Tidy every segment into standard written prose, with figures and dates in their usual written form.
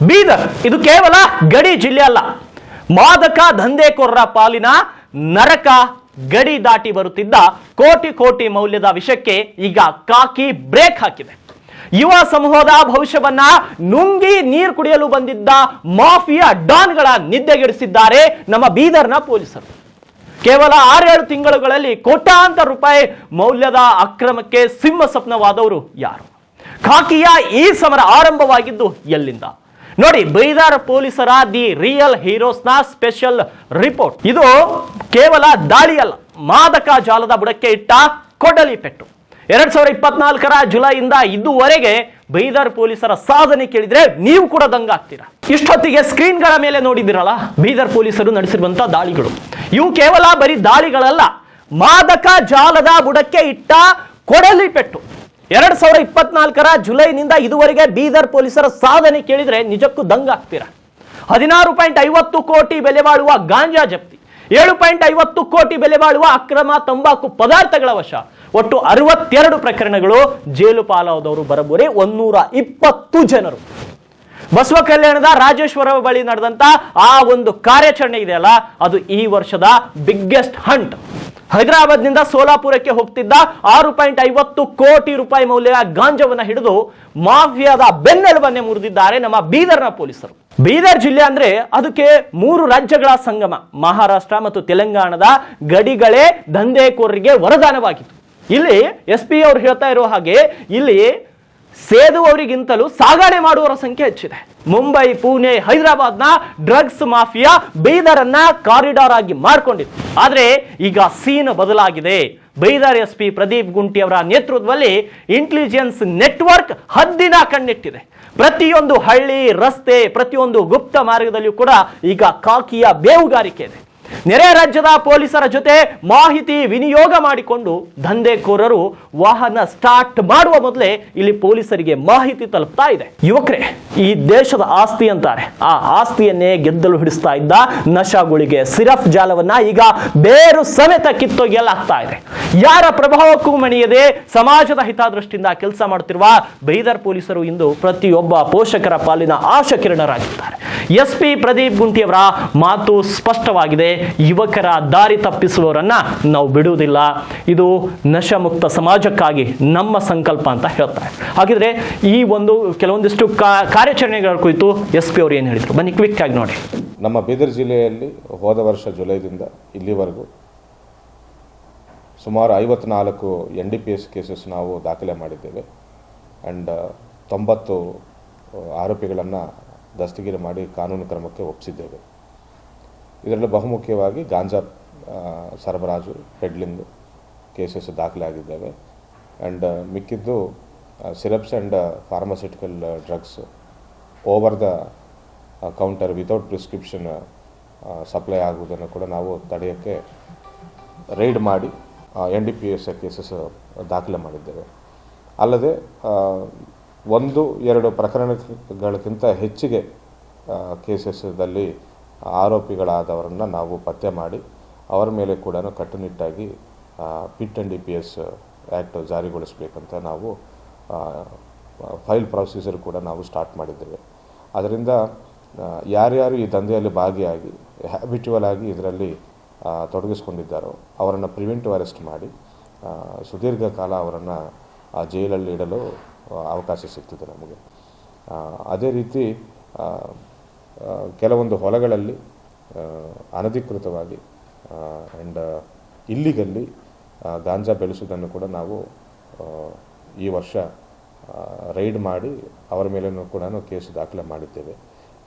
ಬೀದರ್ ಇದು ಕೇವಲ ಗಡಿ ಜಿಲ್ಲೆ ಅಲ್ಲ, ಮಾದಕ ದಂಧೆಕೋರರ ಪಾಲಿನ ನರಕ. ಗಡಿ ದಾಟಿ ಬರುತ್ತಿದ್ದ ಕೋಟಿ ಕೋಟಿ ಮೌಲ್ಯದ ವಿಷಯಕ್ಕೆ ಈಗ ಕಾಕಿ ಬ್ರೇಕ್ ಹಾಕಿದೆ. ಯುವ ಸಮೂಹದ ಭವಿಷ್ಯವನ್ನ ನುಂಗಿ ನೀರು ಕುಡಿಯಲು ಬಂದಿದ್ದ ಮಾಫಿಯಾ ಡಾನ್ಗಳ ನಿದ್ದೆಗೆಡಿಸಿದ್ದಾರೆ ನಮ್ಮ ಬೀದರ್ನ ಪೊಲೀಸರು. ಕೇವಲ 6-7 ತಿಂಗಳುಗಳಲ್ಲಿ ಕೋಟ್ಯಾಂತರ ರೂಪಾಯಿ ಮೌಲ್ಯದ ಅಕ್ರಮಕ್ಕೆ ಸಿಂಹ ಸ್ವಪ್ನವಾದವರು ಯಾರು? ಖಾಕಿಯ ಈ ಸಮರ ಆರಂಭವಾಗಿದ್ದು ಎಲ್ಲಿಂದ? ನೋಡಿ, ಬೀದರ್ ಪೊಲೀಸರ ದಿ ರಿಯಲ್ ಹೀರೋಸ್ನ ಸ್ಪೆಷಲ್ ರಿಪೋರ್ಟ್. ಇದು ಕೇವಲ ದಾಳಿ ಅಲ್ಲ, ಮಾದಕ ಜಾಲದ ಬುಡಕ್ಕೆ ಇಟ್ಟ ಕೊಡಲಿ ಪೆಟ್ಟು. 2024ರ ಜುಲೈಯಿಂದ ಇದುವರೆಗೆ ಬೀದರ್ ಪೊಲೀಸರ ಸಾಧನೆ ಕೇಳಿದ್ರೆ ನೀವು ಕೂಡ ದಂಗಾಗ್ತೀರಾ. ಇಷ್ಟೊತ್ತಿಗೆ ಸ್ಕ್ರೀನ್ಗಳ ಮೇಲೆ ನೋಡಿದಿರಲ್ಲ ಬೀದರ್ ಪೊಲೀಸರು ನಡೆಸಿರುವಂತಹ ದಾಳಿಗಳು. ಇವು ಕೇವಲ ಬರೀ ದಾಳಿಗಳಲ್ಲ, ಮಾದಕ ಜಾಲದ ಬುಡಕ್ಕೆ ಇಟ್ಟ ಕೊಡಲಿ ಪೆಟ್ಟು. 2024ರ ಜುಲೈನಿಂದ ಇದುವರೆಗೆ ಬೀದರ್ ಪೊಲೀಸರ ಸಾಧನೆ ಕೇಳಿದ್ರೆ ನಿಜಕ್ಕೂ ದಂಗಾಗ್ತೀರಾ. 16.50 ಕೋಟಿ ಬೆಲೆ ಬಾಳುವ ಗಾಂಜಾ ಜಪ್ತಿ, 7.50 ಕೋಟಿ ಬೆಲೆ ಬಾಳುವ ಅಕ್ರಮ ತಂಬಾಕು ಪದಾರ್ಥಗಳ ವಶ, ಒಟ್ಟು 62 ಪ್ರಕರಣಗಳು. ಜೈಲು ಪಾಲಾದವರು ಬರಬೋರೆ 120 ಜನರು. ಬಸವ ಕಲ್ಯಾಣದ ರಾಜೇಶ್ವರ ಬಳಿ ನಡೆದಂತ ಆ ಒಂದು ಕಾರ್ಯಾಚರಣೆ ಇದೆಯಲ್ಲ, ಅದು ಈ ವರ್ಷದ ಬಿಗ್ಗೆಸ್ಟ್ ಹಂಟ್. ಹೈದರಾಬಾದ್ನಿಂದ ಸೋಲಾಪುರಕ್ಕೆ ಹೋಗ್ತಿದ್ದ 6.50 ಕೋಟಿ ರೂಪಾಯಿ ಮೌಲ್ಯದ ಗಾಂಜಾವನ್ನ ಹಿಡಿದು ಮಾಫಿಯಾದ ಬೆನ್ನೆಲುಬನ್ನೇ ಮುರಿದಿದ್ದಾರೆ ನಮ್ಮ ಬೀದರ್ನ ಪೊಲೀಸರು. ಬೀದರ್ ಜಿಲ್ಲೆ ಅಂದ್ರೆ ಅದಕ್ಕೆ 3 ರಾಜ್ಯಗಳ ಸಂಗಮ. ಮಹಾರಾಷ್ಟ್ರ ಮತ್ತು ತೆಲಂಗಾಣದ ಗಡಿಗಳೇ ದಂಧೆಕೋರರಿಗೆ ವರದಾನವಾಗಿತ್ತು. ಇಲ್ಲಿ SP ಅವರು ಹೇಳ್ತಾ ಇರೋ ಹಾಗೆ ಇಲ್ಲಿ ಸೇದುವವರಿಗಿಂತಲೂ ಸಾಗಣೆ ಮಾಡುವವರ ಸಂಖ್ಯೆ ಹೆಚ್ಚಿದೆ. ಮುಂಬೈ, ಪುಣೆ, ಹೈದರಾಬಾದ್ನ ಡ್ರಗ್ಸ್ ಮಾಫಿಯಾ ಬೀದರನ್ನ ಕಾರಿಡಾರ್ ಆಗಿ ಮಾಡಿಕೊಂಡಿತ್ತು. ಆದ್ರೆ ಈಗ ಸೀನ್ ಬದಲಾಗಿದೆ. ಬೀದರ್ SP ಪ್ರದೀಪ್ ಗುಂಟಿ ಅವರ ನೇತೃತ್ವದಲ್ಲಿ ಇಂಟೆಲಿಜೆನ್ಸ್ ನೆಟ್ವರ್ಕ್ ಹದ್ದಿನ ಕಣ್ಣಿಟ್ಟಿದೆ. ಪ್ರತಿಯೊಂದು ಹಳ್ಳಿ, ರಸ್ತೆ, ಪ್ರತಿಯೊಂದು ಗುಪ್ತ ಮಾರ್ಗದಲ್ಲಿಯೂ ಕೂಡ ಈಗ ಖಾಕಿಯ ಬೇಹುಗಾರಿಕೆ ಇದೆ. ನೆರೆ ರಾಜ್ಯದ ಪೊಲೀಸರ ಜೊತೆ ಮಾಹಿತಿ ವಿನಿಯೋಗ ಮಾಡಿಕೊಂಡು ದಂಧೆಕೋರರು ವಾಹನ ಸ್ಟಾರ್ಟ್ ಮಾಡುವ ಮೊದಲೇ ಇಲ್ಲಿ ಪೊಲೀಸರಿಗೆ ಮಾಹಿತಿ ತಲುಪ್ತಾ ಇದೆ. ಯುವಕರೇ, ಈ ದೇಶದ ಆಸ್ತಿ ಅಂತಾರೆ, ಆ ಆಸ್ತಿಯನ್ನೇ ಗೆದ್ದಲು ಹಿಡಿಸ್ತಾ ಇದ್ದ ನಶಾಗುಳಿಗೆ ಸಿರಫ್ ಜಾಲವನ್ನ ಈಗ ಬೇರು ಸಮೇತ ಕಿತ್ತೊಗೆಯಲಾಗ್ತಾ ಇದೆ. ಯಾರ ಪ್ರಭಾವಕ್ಕೂ ಮಣಿಯದೆ ಸಮಾಜದ ಹಿತದೃಷ್ಟಿಯಿಂದ ಕೆಲಸ ಮಾಡುತ್ತಿರುವ ಬೀದರ್ ಪೊಲೀಸರು ಇಂದು ಪ್ರತಿಯೊಬ್ಬ ಪೋಷಕರ ಪಾಲಿನ ಆಶಾಕಿರಣರಾಗಿದ್ದಾರೆ. SP ಪ್ರದೀಪ್ ಗುಂಟಿ ಅವರ ಮಾತು ಸ್ಪಷ್ಟವಾಗಿದೆ. ಯುವಕರ ದಾರಿ ತಪ್ಪಿಸುವವರನ್ನ ನಾವು ಬಿಡುವುದಿಲ್ಲ. ಇದು ನಶಾಮುಕ್ತ ಸಮಾಜಕ್ಕಾಗಿ ನಮ್ಮ ಸಂಕಲ್ಪ ಅಂತ ಹೇಳ್ತಾರೆ. ಹಾಗಿದ್ರೆ ಈ ಒಂದು ಕೆಲವೊಂದಿಷ್ಟು ಕಾರ್ಯಾಚರಣೆಗಳ ಕುರಿತು SP ಅವರು ಏನು ಹೇಳಿದ್ರು, ಬನ್ನಿ ಕ್ವಿಕ್ ಆಗಿ ನೋಡಿ. ನಮ್ಮ ಬೀದರ್ ಜಿಲ್ಲೆಯಲ್ಲಿ ಹೋದ ವರ್ಷ ಜುಲೈದಿಂದ ಇಲ್ಲಿವರೆಗೂ ಸುಮಾರು 54 NDPS ಕೇಸಸ್ ನಾವು ದಾಖಲೆ ಮಾಡಿದ್ದೇವೆ. ಆ್ಯಂಡ್ 90 ಆರೋಪಿಗಳನ್ನು ದಸ್ತಗಿರಿ ಮಾಡಿ ಕಾನೂನು ಕ್ರಮಕ್ಕೆ ಒಪ್ಪಿಸಿದ್ದೇವೆ. ಇದರಲ್ಲಿ ಬಹುಮುಖ್ಯವಾಗಿ ಗಾಂಜಾ ಸರಬರಾಜು, ಪೆಡ್ಲಿಂಗ್ ಕೇಸಸ್ ದಾಖಲೆ ಆಗಿದ್ದಾವೆ. ಆ್ಯಂಡ್ ಮಿಕ್ಕಿದ್ದು syrups and pharmaceutical drugs over the counter without prescription supply ಆಗುವುದನ್ನು ಕೂಡ ನಾವು ತಡೆಯೋಕ್ಕೆ ರೈಡ್ ಮಾಡಿ NDPS ಕೇಸಸ್ ದಾಖಲೆ ಮಾಡಿದ್ದೇವೆ. ಅಲ್ಲದೆ 1-2 ಪ್ರಕರಣಗಳಿಗಿಂತ ಹೆಚ್ಚಿಗೆ ಕೇಸಸ್ದಲ್ಲಿ ಆರೋಪಿಗಳಾದವರನ್ನು ನಾವು ಪತ್ತೆ ಮಾಡಿ ಅವರ ಮೇಲೆ ಕೂಡ ಕಟ್ಟುನಿಟ್ಟಾಗಿ PIT and DPS ಆ್ಯಕ್ಟ್ ಜಾರಿಗೊಳಿಸಬೇಕಂತ ನಾವು ಫೈಲ್ ಪ್ರೊಸೀಜರ್ ಕೂಡ ನಾವು ಸ್ಟಾರ್ಟ್ ಮಾಡಿದ್ದೇವೆ. ಅದರಿಂದ ಯಾರ್ಯಾರು ಈ ದಂಧೆಯಲ್ಲಿ ಭಾಗಿಯಾಗಿ ಹ್ಯಾಬಿಚುವಲ್ ಆಗಿ ಇದರಲ್ಲಿ ತೊಡಗಿಸ್ಕೊಂಡಿದ್ದಾರೋ ಅವರನ್ನು ಪ್ರಿವೆಂಟಿವ್ ಅರೆಸ್ಟ್ ಮಾಡಿ ಸುದೀರ್ಘ ಕಾಲ ಅವರನ್ನು ಜೈಲಲ್ಲಿ ಇಡಲು ಅವಕಾಶ ಸಿಗ್ತದೆ ನಮಗೆ. ಅದೇ ರೀತಿ ಕೆಲವೊಂದು ಹೊಲಗಳಲ್ಲಿ ಅನಧಿಕೃತವಾಗಿ ಆ್ಯಂಡ್ ಇಲ್ಲಿಗಲ್ಲಿ ಗಾಂಜಾ ಬೆಳೆಸುವುದನ್ನು ಕೂಡ ನಾವು ಈ ವರ್ಷ ರೈಡ್ ಮಾಡಿ ಅವರ ಮೇಲೂ ಕೂಡ ಕೇಸು ದಾಖಲೆ ಮಾಡಿದ್ದೇವೆ.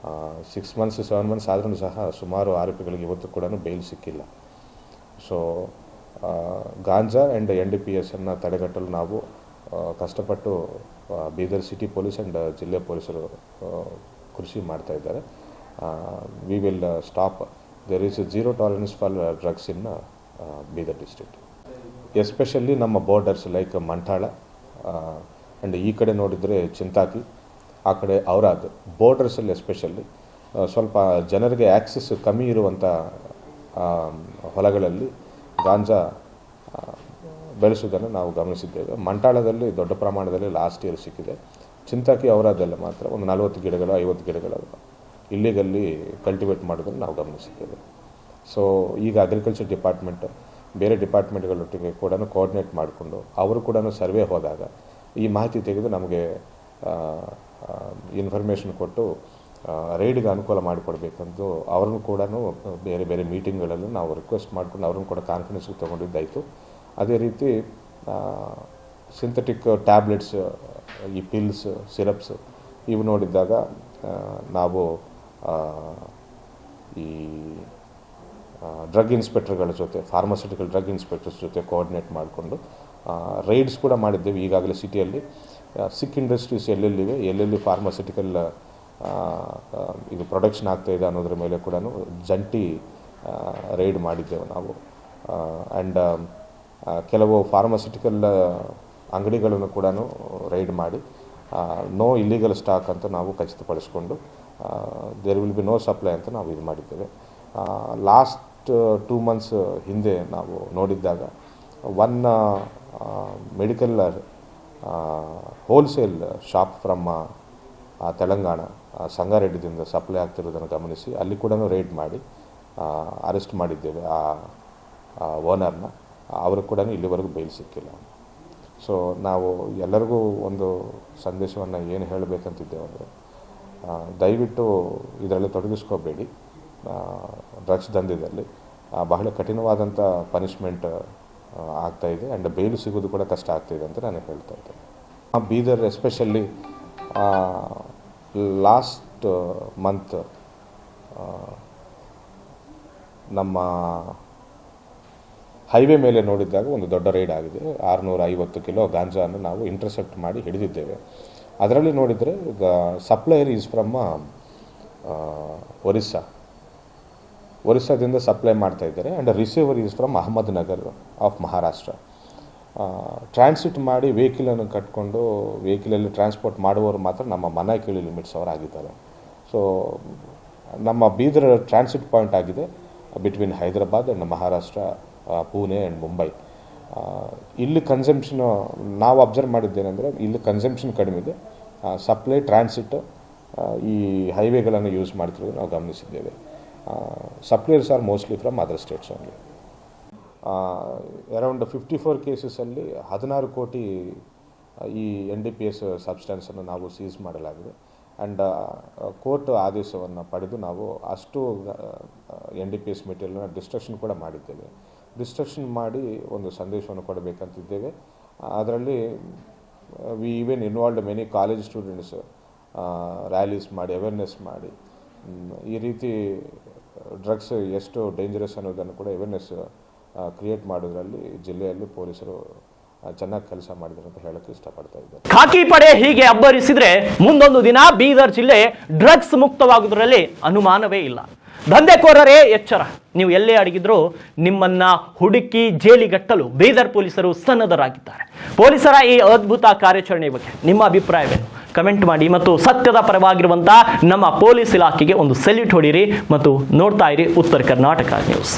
6 months 7 months ಆದ್ರೂ ಸಹ ಸುಮಾರು ಆರೋಪಿಗಳಿಗೆ ಇವತ್ತು ಕೂಡ ಬೇಲ್ ಸಿಕ್ಕಿಲ್ಲ. ಸೊ ಗಾಂಜಾ ಆ್ಯಂಡ್ NDPSನ್ನು ತಡೆಗಟ್ಟಲು ನಾವು ಕಷ್ಟಪಟ್ಟು ಬೀದರ್ ಸಿಟಿ ಪೊಲೀಸ್ ಆ್ಯಂಡ್ ಜಿಲ್ಲೆ ಪೊಲೀಸರು ಕೃಷಿ ಮಾಡ್ತಾ ಇದ್ದಾರೆ. We will stop. There is zero tolerance for drugs in Bidar district, especially ನಮ್ಮ ಬಾರ್ಡರ್ಸ್ ಲೈಕ್ ಮಂಠಾಳ ಆ್ಯಂಡ್ ಈ ಕಡೆ ನೋಡಿದರೆ ಚಿಂತಾಕಿ, ಆ ಕಡೆ ಔರಾದ್ ಬಾರ್ಡರ್ಸಲ್ಲಿ ಎಸ್ಪೆಷಲಿ ಸ್ವಲ್ಪ ಜನರಿಗೆ ಆ್ಯಕ್ಸೆಸ್ ಕಮ್ಮಿ ಇರುವಂಥ ಹೊಲಗಳಲ್ಲಿ ಗಾಂಜಾ ಬೆಳೆಸುವುದನ್ನು ನಾವು ಗಮನಿಸಿದ್ದೇವೆ. ಮಂಠಾಳದಲ್ಲಿ ದೊಡ್ಡ ಪ್ರಮಾಣದಲ್ಲಿ ಲಾಸ್ಟ್ ಇಯರ್ ಸಿಕ್ಕಿದೆ. ಚಿಂತಾಕಿ ಅವರಾದಲ್ಲಿ ಮಾತ್ರ ಒಂದು 40 ಗಿಡಗಳು 50 ಗಿಡಗಳು ಇಲ್ಲಿಗಲ್ಲಿ ಕಲ್ಟಿವೇಟ್ ಮಾಡೋದನ್ನು ನಾವು ಗಮನಿಸಿದ್ದೇವೆ. ಸೊ ಈಗ ಅಗ್ರಿಕಲ್ಚರ್ ಡಿಪಾರ್ಟ್ಮೆಂಟ್ ಬೇರೆ ಡಿಪಾರ್ಟ್ಮೆಂಟ್ಗಳೊಟ್ಟಿಗೆ ಕೂಡ ಕೋಆರ್ಡಿನೇಟ್ ಮಾಡಿಕೊಂಡು ಅವರು ಕೂಡ ಸರ್ವೆ ಹೋದಾಗ ಈ ಮಾಹಿತಿ ತೆಗೆದು ನಮಗೆ ಇನ್ಫಾರ್ಮೇಷನ್ ಕೊಟ್ಟು ರೈಡ್ಗೆ ಅನುಕೂಲ ಮಾಡಿಕೊಡ್ಬೇಕಂದು ಅವ್ರನ್ನೂ ಕೂಡ ಬೇರೆ ಬೇರೆ ಮೀಟಿಂಗ್ಗಳಲ್ಲಿ ನಾವು ರಿಕ್ವೆಸ್ಟ್ ಮಾಡ್ಕೊಂಡು ಅವ್ರನ್ನ ಕೂಡ ಕಾನ್ಫಿಡೆನ್ಸ್ಗೆ ತೊಗೊಂಡಿದ್ದಾಯಿತು. ಅದೇ ರೀತಿ ಸಿಂಥೆಟಿಕ್ ಟ್ಯಾಬ್ಲೆಟ್ಸ್, ಈ ಪಿಲ್ಸ್, ಸಿರಪ್ಸ್ ಇವು ನೋಡಿದಾಗ ನಾವು ಈ ಡ್ರಗ್ ಇನ್ಸ್ಪೆಕ್ಟರ್ಗಳ ಜೊತೆ, ಫಾರ್ಮಾಸ್ಯೂಟಿಕಲ್ ಡ್ರಗ್ ಇನ್ಸ್ಪೆಕ್ಟರ್ಸ್ ಜೊತೆ ಕೋಆರ್ಡಿನೇಟ್ ಮಾಡಿಕೊಂಡು ರೈಡ್ಸ್ ಕೂಡ ಮಾಡಿದ್ದೇವೆ. ಈಗಾಗಲೇ ಸಿಟಿಯಲ್ಲಿ ಸಿಕ್ ಇಂಡಸ್ಟ್ರೀಸ್ ಎಲ್ಲೆಲ್ಲಿ ಫಾರ್ಮಾಸ್ಯೂಟಿಕಲ್ ಇದು ಪ್ರೊಡಕ್ಷನ್ ಆಗ್ತಾಯಿದೆ ಅನ್ನೋದ್ರ ಮೇಲೆ ಕೂಡ ಜಂಟಿ ರೈಡ್ ಮಾಡಿದ್ದೇವೆ ನಾವು. ಆ್ಯಂಡ್ ಕೆಲವು ಫಾರ್ಮಾಸ್ಯೂಟಿಕಲ್ ಅಂಗಡಿಗಳನ್ನು ಕೂಡ ರೈಡ್ ಮಾಡಿ ನೋ ಇಲ್ಲಿಗಲ್ ಸ್ಟಾಕ್ ಅಂತ ನಾವು ಖಚಿತಪಡಿಸ್ಕೊಂಡು there will be no supply ಅಂತ ನಾವು ಇದು ಮಾಡಿದ್ದೇವೆ. ಲಾಸ್ಟ್ 2 months ಹಿಂದೆ ನಾವು ನೋಡಿದ್ದಾಗ one medical wholesale shop from Telangana ಸಂಗಾರೆಡ್ಡಿದಿಂದ ಸಪ್ಲೈ ಆಗ್ತಿರೋದನ್ನು ಗಮನಿಸಿ ಅಲ್ಲಿ ಕೂಡ ರೈಡ್ ಮಾಡಿ ಅರೆಸ್ಟ್ ಮಾಡಿದ್ದೇವೆ ಆ ಓನರ್ನ. ಅವರು ಕೂಡ ಇಲ್ಲಿವರೆಗೂ ಬೈಲ್ ಸಿಕ್ಕಿಲ್ಲ. ಸೊ ನಾವು ಎಲ್ಲರಿಗೂ ಒಂದು ಸಂದೇಶವನ್ನು ಏನು ಹೇಳಬೇಕಂತಿದ್ದೇವೆ ಅಂದರೆ, ದಯವಿಟ್ಟು ಇದರಲ್ಲಿ ತೊಡಗಿಸ್ಕೋಬೇಡಿ. ಡ್ರಗ್ಸ್ ದಂಧೆಯಲ್ಲಿ ಬಹಳ ಕಠಿಣವಾದಂಥ ಪನಿಷ್ಮೆಂಟ್ ಆಗ್ತಾಯಿದೆ ಆ್ಯಂಡ್ ಬೇಲು ಸಿಗೋದು ಕೂಡ ಕಷ್ಟ ಆಗ್ತಾಯಿದೆ ಅಂತ ನಾನು ಹೇಳ್ತಾ ಇದ್ದೇನೆ. ಬೀದರ್ ಎಸ್ಪೆಷಲಿ ಲಾಸ್ಟ್ ಮಂತ್ ನಮ್ಮ ಹೈವೇ ಮೇಲೆ ನೋಡಿದಾಗ ಒಂದು ದೊಡ್ಡ ರೈಡ್ ಆಗಿದೆ. 650 ಕಿಲೋ ಗಾಂಜಾವನ್ನು ನಾವು ಇಂಟರ್ಸೆಪ್ಟ್ ಮಾಡಿ ಹಿಡಿದಿದ್ದೇವೆ. ಅದರಲ್ಲಿ ನೋಡಿದರೆ ಸಪ್ಲೈಯರ್ ಈಸ್ ಫ್ರಮ್ ಒರಿಸ್ಸಾದಿಂದ ಸಪ್ಲೈ ಮಾಡ್ತಾ ಇದ್ದಾರೆ and receiver is from Ahmednagar of Maharashtra. Transit ಮಾಡಿ ವೆಹಿಕಲನ್ನು ಕಟ್ಕೊಂಡು ವೆಹಿಕಲಲ್ಲಿ ಟ್ರಾನ್ಸ್ಪೋರ್ಟ್ ಮಾಡುವವರು ಮಾತ್ರ ನಮ್ಮ ಮನಾಕಿಳಿ ಲಿಮಿಟ್ಸ್ ಅವರಾಗಿದ್ದಾರೆ. ಸೊ ನಮ್ಮ ಬೀದರ್ ಟ್ರಾನ್ಸಿಟ್ ಪಾಯಿಂಟ್ ಆಗಿದೆ between Hyderabad and Maharashtra, Pune and Mumbai. ಇಲ್ಲಿ ಕನ್ಸಂಪ್ಷನ್ ನಾವು ಅಬ್ಸರ್ವ್ ಮಾಡಿದ್ದೇನೆಂದರೆ ಇಲ್ಲಿ ಕನ್ಸಂಪ್ಷನ್ ಕಡಿಮೆ ಇದೆ. ಸಪ್ಲೈ, ಟ್ರಾನ್ಸಿಟ್ ಈ ಹೈವೇಗಳನ್ನು ಯೂಸ್ ಮಾಡ್ತಿರೋದು ನಾವು ಗಮನಿಸಿದ್ದೇವೆ. Suppliers are mostly from other states only. Around 54 ಕೇಸಸಲ್ಲಿ 16 ಕೋಟಿ ಈ NDPS ಸಬ್ಸ್ಟೆನ್ಸನ್ನು ನಾವು ಸೀಸ್ ಮಾಡಲಾಗಿದೆ. ಆ್ಯಂಡ್ ಕೋರ್ಟ್ ಆದೇಶವನ್ನು ಪಡೆದು ನಾವು ಅಷ್ಟು NDPS ಮೆಟೀರಿಯಲ್ನ ಡಿಸ್ಟ್ರಕ್ಷನ್ ಕೂಡ ಮಾಡಿದ್ದೇವೆ. ಡಿಸ್ಟ್ರಕ್ಷನ್ ಮಾಡಿ ಒಂದು ಸಂದೇಶವನ್ನು ಕೊಡಬೇಕಂತಿದ್ದೇವೆ. ಅದರಲ್ಲಿ we even involved many college students rallies ಮಾಡಿ ಅವೇರ್ನೆಸ್ ಮಾಡಿ ಈ ರೀತಿ ಡ್ರಗ್ಸ್ ಎಷ್ಟು ಡೇಂಜರಸ್ ಅನ್ನೋದನ್ನು ಕೂಡ ಅವೇರ್ನೆಸ್ ಕ್ರಿಯೇಟ್ ಮಾಡೋದ್ರಲ್ಲಿ ಜಿಲ್ಲೆಯಲ್ಲಿ ಪೊಲೀಸರು ಚೆನ್ನಾಗಿ ಕೆಲಸ ಮಾಡಿದ್ದಾರೆ ಅಂತ ಹೇಳಕ್ಕೆ ಇಷ್ಟಪಡ್ತಾ ಇದ್ದಾರೆ. ಖಾಕಿ ಪಡೆ ಹೀಗೆ ಅಬ್ಬರಿಸಿದ್ರೆ ಮುಂದೊಂದು ದಿನ ಬೀದರ್ ಜಿಲ್ಲೆ ಡ್ರಗ್ಸ್ ಮುಕ್ತವಾಗುವುದರಲ್ಲಿ ಅನುಮಾನವೇ ಇಲ್ಲ. ದಂಧೆಕೋರರೇ ಎಚ್ಚರ, ನೀವು ಎಲ್ಲೇ ಅಡಗಿದ್ರೂ ನಿಮ್ಮನ್ನ ಹುಡುಕಿ ಜೈಲಿಗಟ್ಟಲು ಬೀದರ್ ಪೊಲೀಸರು ಸನ್ನದ್ಧರಾಗಿದ್ದಾರೆ. ಪೊಲೀಸರ ಈ ಅದ್ಭುತ ಕಾರ್ಯಾಚರಣೆ ಬಗ್ಗೆ ನಿಮ್ಮ ಅಭಿಪ್ರಾಯವೇನು? ಕಮೆಂಟ್ ಮಾಡಿ ಮತ್ತು ಸತ್ಯದ ಪರವಾಗಿರುವಂತಹ ನಮ್ಮ ಪೊಲೀಸ್ ಇಲಾಖೆಗೆ ಒಂದು ಸೆಲ್ಯೂಟ್ ಹೊಡಿರಿ ಮತ್ತು ನೋಡ್ತಾ ಇರಿ ಉತ್ತರ ಕರ್ನಾಟಕ ನ್ಯೂಸ್.